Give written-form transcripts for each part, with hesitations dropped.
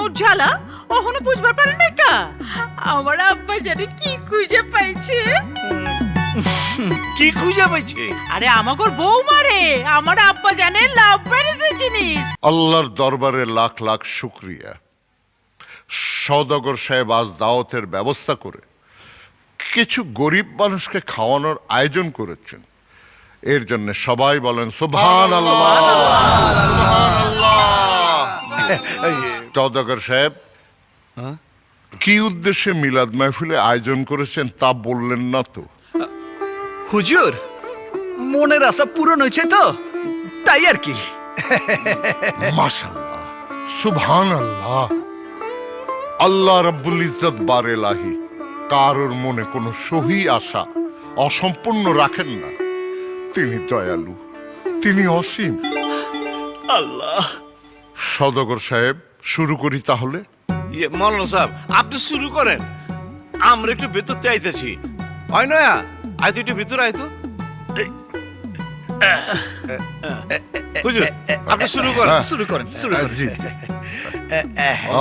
মোর ঝালা ওহনো বুঝবার পারে না কা আমার আব্বা জানে কি খুঁজে পাইছে। কি খুঁজে পাইছে? আরে আমাগর বৌমারে আমার আব্বা জানে লাভ ম্যারেজের জিনিস। আল্লাহর দরবারে লাখ লাখ শুকরিয়া। সওদাগর সাহেব আজ দাওয়াতের ব্যবস্থা করে কিছু গরিব মানুষকে খাওয়ানোর আয়োজন করেছেন। এর জন্য সবাই বলেন সুবহানাল্লাহ। সওদাগর সাহেব কি উদ্দেশ্যে মিলাদ মাহফিলে আয়োজন করেছেন তা বললেন না তো? হুজুর, মনের আশা পূরণ হয়েছে তো, তাই আর কি। মাশাআল্লাহ, সুবহানাল্লাহ। আল্লাহ রাব্বুল ইজ্জত বারেলাহি কারোর মনে কোনো সহি আশা অসম্পূর্ণ রাখেন না। তিনি দয়ালু, তিনি অসীম। আল্লাহ। সওদাগর সাহেব, শুরু করি তাহলে। মৌলানা সাহেব, আপনি শুরু করেন, আমরা একটু ভেতর চাইতেছি। হয় নয়া, আয় তো একটু ভিতরে আয় তো। হুজুর, আপনি শুরু করেন। শুরু করেন, শুরু করেন। জি।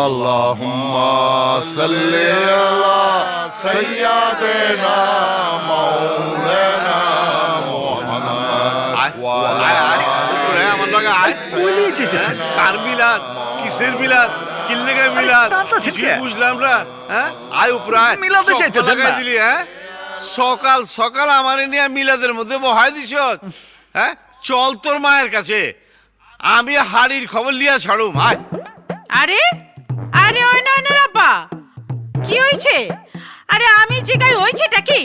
আল্লাহুম্মা সাল্লি আলা সাইয়্যিদিনা মাওলানা মুহাম্মদ ওয়া আলা আমার লগে আয়। বলি যেতেছেন। কার মিলাদ, কিসের মিলাদ, কিল্লেগা মিলাদ, টানতাছেন কে? বুঝলাম না। হ্যাঁ, আয় উপরে আয়। মিলাদে চাইতে দেন না। দিলি, হ্যাঁ, সকাল সকাল আমারে নিয়ে মিলাদের মধ্যে বহাই দিছ। হ্যাঁ, চল তোর মায়ের কাছে, আমি হাড়ির খবর লিয়া ছাড়ুম। আয়। আরে আরে ওই নয় না আব্বা, কি হয়েছে? আরে আমি জিগাই হয়েছেটা কি?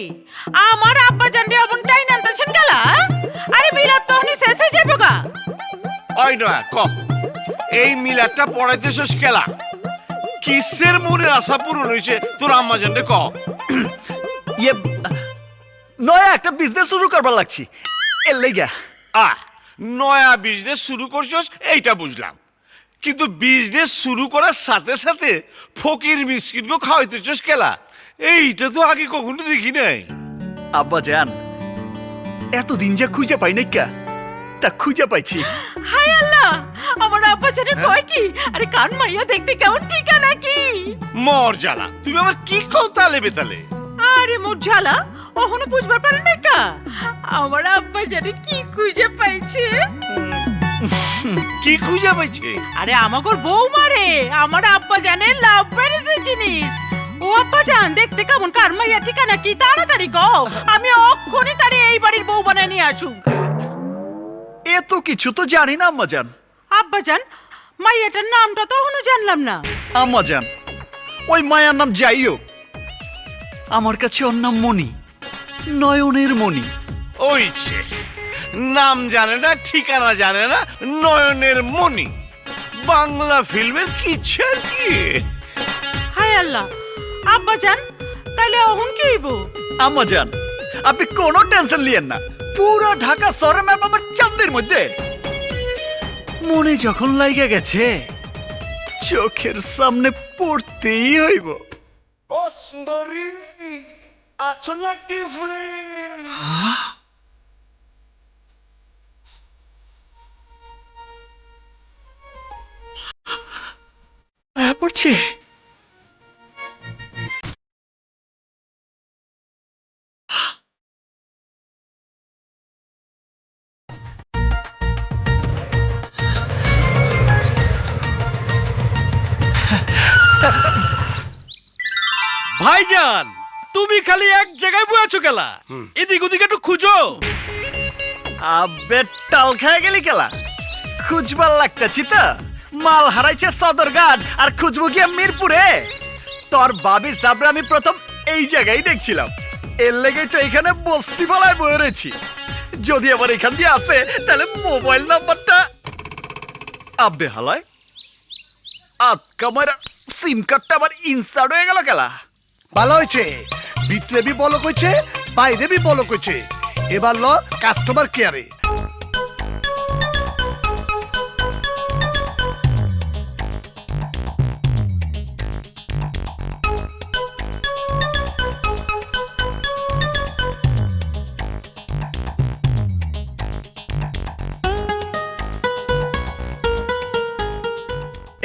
আমার আব্বা জানরে অবনটাই নামতেছেন গেলা। আরে মিলাদ তো হনি শেষ হয়ে যাবে গা। ওই নয় ক, এই মিলাদটা পড়াইতেছস খেলা, কিসের মনে আশা পূরণ হয়েছে তোর আম্মা জানরে ক। ইয়ে, নয়া একটা বিজনেস শুরু করবার লাগছি, এর লেগা। নয়া বিজনেস শুরু করছস এইটা বুঝলাম, কিন্তু বিজনেস শুরু করার সাথে সাথে ফকির মিসকিনকে খাওয়াইতেছস খেলা, এইটা তো আগে কখনো দেখি নাই। আব্বা জান, এতদিন যা খুঁজে পাই নাই কা, তা খুঁজে পাইছি। হায় আল্লাহ, আমার আব্বা জানে কয় কি? আরে কান মাইয়া দেখতে কেমন ঠিকানা কি? মর জ্বালা, তুমি আবার কি কও তালে বেতালে? আরে মোর ঝালা ওহনো বুঝবার পারে না কা আমার আব্বা জানে কি খুঁজে পাইছে। কি খুঁজে পাইছে? আরে আমাগর বৌমারে আমার আব্বা জানে লাভ ম্যারেজের জিনিস। ও আব্বা জান দেখতে কেমন, কার মাইয়া ঠিকানা কি? তাড়াতাড়ি কও, আমি অক্ষণে তারে এই বাড়ির বউ বানায় নিয়ে আসুম। এত কিছু তো জানি না আম্মা জান। আব্বা জান, মাইয়াটার নামটা তো এখনো জানলাম না। আম্মা জান, ওই মায়ার নাম যাই হোক, আমার কাছে ওর নাম মণি, নয়নের মণি। ওইছে, নাম জানে না, ঠিকানা জানে না, নয়নের মণি। বাংলা ফিল্মের কিচ্ছে আর কি। হায় আল্লাহ, আব্বা জান তাইলে অহন কি হইব? আম্মা জান, আপনি কোনো টেনশন লিয়েন না, পুরো ঢাকা শহরের ম্যাপ আমার চাঁদের মধ্যে। মনে যখন লাইগা গেছে, চোখের সামনে পড়তেই হইব। পড়ছে। ভাইজান, তুমি খালি এক জায়গায় বয়ে আছো কেলা? এদিক ওদিকে একটু খুঁজো। আবে টাল খায় গেলি কেলা? খুঁজবার লাগতেছি তো, মাল হারাইছে সদরঘাট আর খুঁজবো গিয়ে মিরপুরে। তোর বাবি সাবরে আমি প্রথম এই জায়গায় দেখছিলাম, এর লেগেই তো এখানে বসছি ফলায় বয়ে রয়েছি। যদি আবার এখান দিয়ে আসে তাহলে মোবাইল নাম্বারটা আব্বে হালায় আতকা মারা সিম কার্ডটা আবার ইনসার্ট হয়ে গেল কেলা। ভালো হয়েছে, ভিতরে বি বলক হয়েছে, বাইরে বি বলক হয়েছে। এবার ল কাস্টমার কেয়ারে।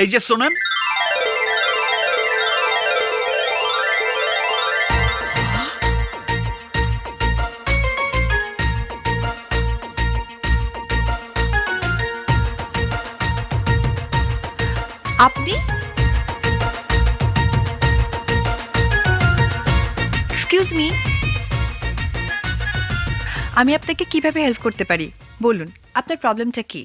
এই যে শোনেন, আপনি? এক্সকিউজ মি, আমি আপনাকে কিভাবে হেল্প করতে পারি বলুন, আপনার প্রবলেমটা কি?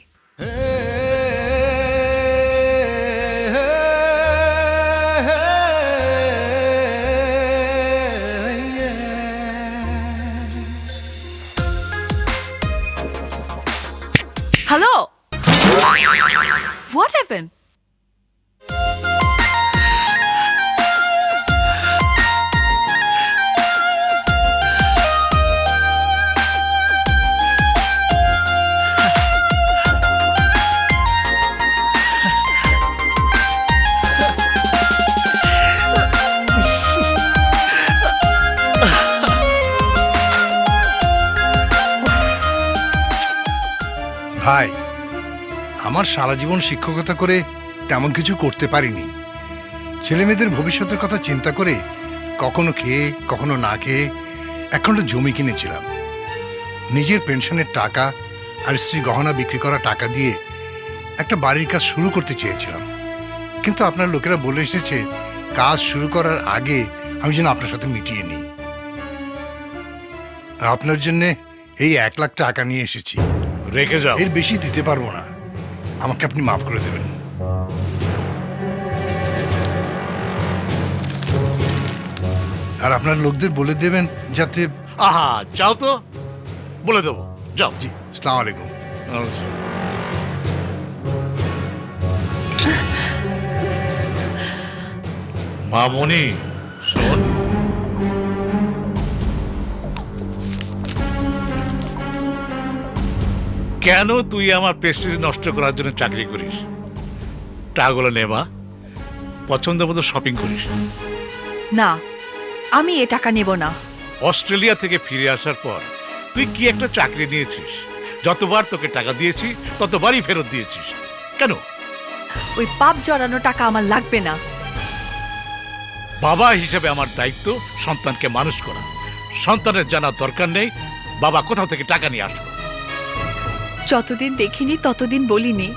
Hello, what happened? ভাই, আমার সারা জীবন শিক্ষকতা করে তেমন কিছু করতে পারিনি। ছেলে মেয়েদের ভবিষ্যতের কথা চিন্তা করে কখনো খেয়ে কখনো না খেয়ে একটা জমি কিনেছিলাম। নিজের পেনশনের টাকা আর স্ত্রী গহনা বিক্রি করা টাকা দিয়ে একটা বাড়ির কাজ শুরু করতে চেয়েছিলাম, কিন্তু আপনার লোকেরা বলে এসেছে কাজ শুরু করার আগে আমি যেন আপনার সাথে মিটিয়ে নিই। আপনার জন্যে এই 1 লাখ টাকা নিয়ে এসেছি। রেখে যাও। এর বেশি দিতে পারবো না, আমাকে আপনি মাফ করে দেবেন। আর আপনার লোকদের বলে দেবেন যাতে। আহা, যাও তো, বলে দেবো, যাও। জি, আসসালামু আলাইকুম। মামনি, শোন, কেন তুই আমার প্রেস্টিজ নষ্ট করার জন্য চাকরি করিস? টাকাগুলো নেবা, পছন্দ মতো শপিং করিস। না, আমি এ টাকা নেব না। অস্ট্রেলিয়া থেকে ফিরে আসার পর তুই কি একটা চাকরি নিয়েছিস? যতবার তোকে টাকা দিয়েছি ততবারই ফেরত দিয়েছিস। কেন? ওই পাপ জড়ানো টাকা আমার লাগবে না। বাবা হিসেবে আমার দায়িত্ব সন্তানকে মানুষ করা। সন্তানের জানার দরকার নেই বাবা কোথাও থেকে টাকা নিয়ে আসবে। যতদিন দেখিনি ততদিন বলিনি,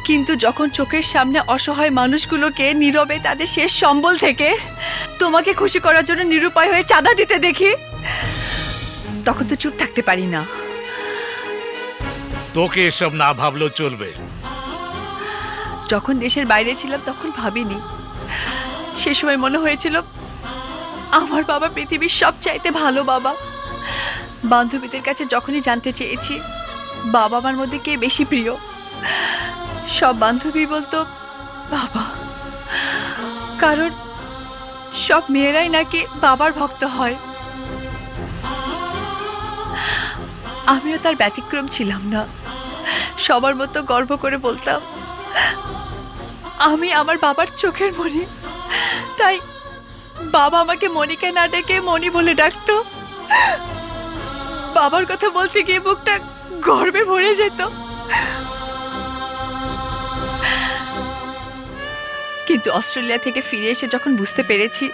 কিন্তু যখন চোখের সামনে অসহায় মানুষগুলোকে নীরবে তাদের শেষ সম্বল থেকে তোমাকে খুশি করার জন্য নিরুপায় হয়ে চাঁদা দিতে দেখি, তখন তো চুপ থাকতে পারি না। তোকে এসব না ভাবলেও চলবে। যখন দেশের বাইরে ছিলাম তখন ভাবিনি। সে সময় মনে হয়েছিল আমার বাবা পৃথিবীর সবচাইতে ভালো বাবা। বান্ধবীদের কাছে যখনই জানতে চেয়েছি বাবা মার মধ্যে কে বেশি প্রিয়, সব বান্ধবী বলতো বাবা, কারণ সব মেয়েরাই নাকি বাবার ভক্ত হয়। আমিও তার ব্যতিক্রম ছিলাম না। সবার মতো গর্ব করে বলতাম আমি আমার বাবার চোখের মণি। তাই বাবা আমাকে মনিকা না ডেকে মণি বলে ডাকতো। বাবার কথা বলতে গিয়ে বুকটা গর্বে ভরে যেত। কিন্তু অস্ট্রেলিয়া থেকে ফিরে এসে যখন বুঝতে পেরেছি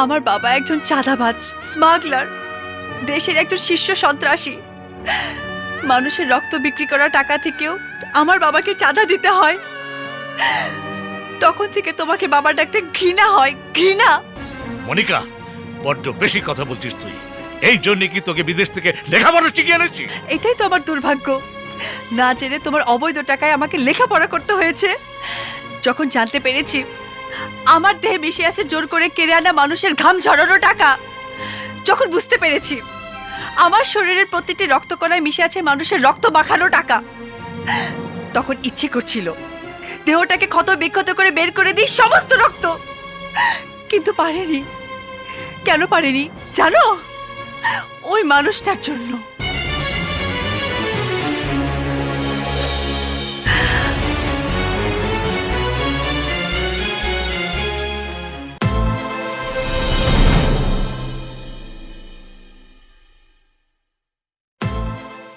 আমার বাবা একজন চাঁদাবাজ, স্মাগলার, দেশের একজন শীর্ষ সন্ত্রাসী, মানুষের রক্ত বিক্রি করা টাকা থেকেও আমার বাবাকে চাঁদা দিতে হয়, তখন থেকে তোমাকে বাবা ডাকতে ঘৃণা হয়। ঘৃণা। মনিকা, বড্ড বেশি কথা বলছিস তুই। এই জন্য কি তোকে বিদেশ থেকে লেখাপড়া শিখিয়ে এনেছি? এটাই তো আমার দুর্ভাগ্য। না জেনে তোমার অবৈধ টাকায় আমাকে লেখাপড়া করতে হয়েছে। যখন জানতে পেরেছি আমার দেহে মিশে আছে জোর করে কেড়ে আনা মানুষের ঘাম ঝরানো টাকা, যখন বুঝতে পেরেছি আমার শরীরের প্রতিটি রক্তকণায় মিশে আছে মানুষের রক্ত মাখানো টাকা, তখন ইচ্ছে করছিল দেহটাকে ক্ষত বিক্ষত করে বের করে দিই সমস্ত রক্ত, কিন্তু পারেনি। কেন পারেনি জানো? ওই মানুষটার জন্য।